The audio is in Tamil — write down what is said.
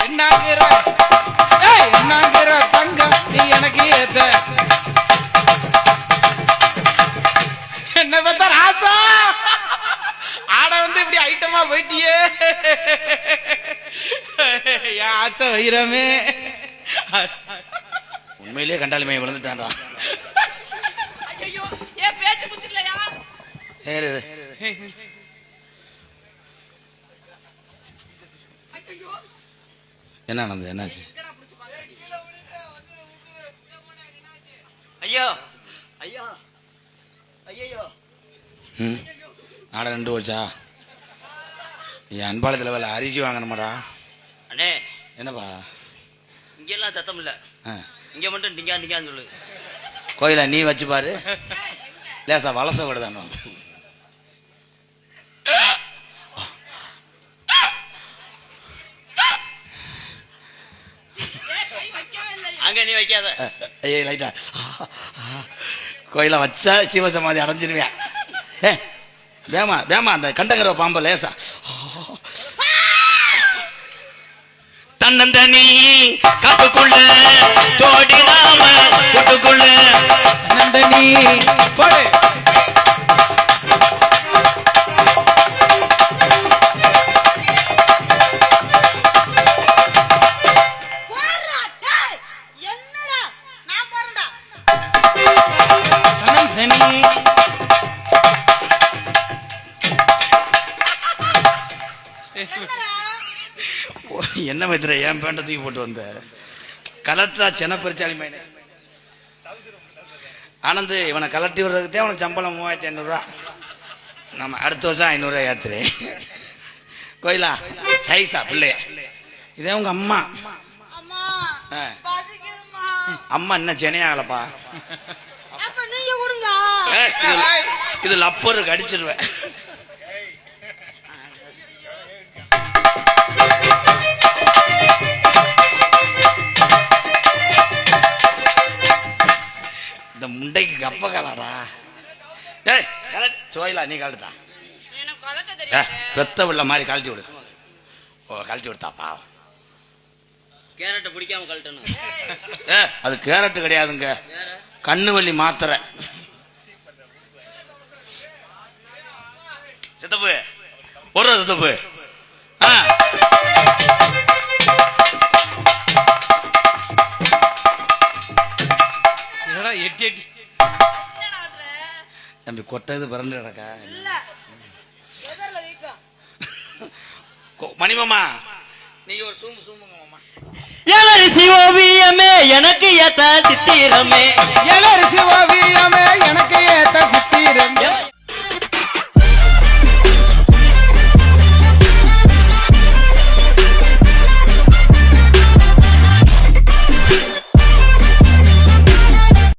என்னாங்கிற தங்கம் நீ எனக்கு ஏத்த என்ன பார்த்தா ராசா ஆட வந்து இப்படி ஐட்டமா போயிட்டியே ஏன் ஆச்ச வைரமே உண்மையிலேயே கண்டாலுமே விழுந்துட்டான்டா. என்ன நடந்தது? என்னாச்சு? ஐயோ ஐயோ ஐயோ ஆட ரெண்டு வச்சா என் அன்பாளத்தில் வேலை அரிசி வாங்கணுமாடா. அண்ணே என்னப்பா இங்கெல்லாம் சத்தம் இல்லை, இங்க மட்டும் டிங்கான்னு சொல்லு. கோயில நீ வச்சு பாரு, லேசா வலச விடுதானோ. அங்க நீ வைக்காத. ஐயே லைட்டா கோயில வச்சா சிவசமாதி அடைஞ்சிருவேன். வேமா வேமா அந்த கண்டகர பாம்ப லேசா தன்னந்தனி காட்டுக்குள்ள தோடிடாம கூட்டுக்குள்ள தன்னந்தனி போடு. என்ன மைத்திர என் பேண்ட தூக்கி போட்டு வந்த கலெக்டரா சென்னை பெருச்சாலி மைனே ஆனந்து. இவனை கலட்டி விடுறதுக்கே அவனுக்கு சம்பளம் 3500 நம்ம அடுத்த வருஷம் 500 ஏத்துறேன். கோயிலா சைஸா பிள்ளைய இதே உங்க அம்மா அம்மா என்ன சென்னையாகலப்பா. இது லப்பருக்கு அடிச்சிருவேன். இந்த முண்டைக்கு கப்ப கலாடா. சோயிலா நீ கழட்டா பெத்த உள்ள மாதிரி கழட்டி விடு. கழட்டி விடுத்தாப்பா. கேரட்டை பிடிக்காம கழட்டணும். அது கேரட்டு கிடையாதுங்க, கண்ணு வலி மாத்திரை. சித்தப்பு ஒரு சித்தப்பு எட்டி எட்டி தம்பி கொட்டது பிறந்து கிடக்கா. மணிமாமா நீங்க ஒரு சூம்பு சூம்புங்க மாமா. எலரிசி ஓவியமே எனக்கு ஏத்த சித்திரமே, எலரிசி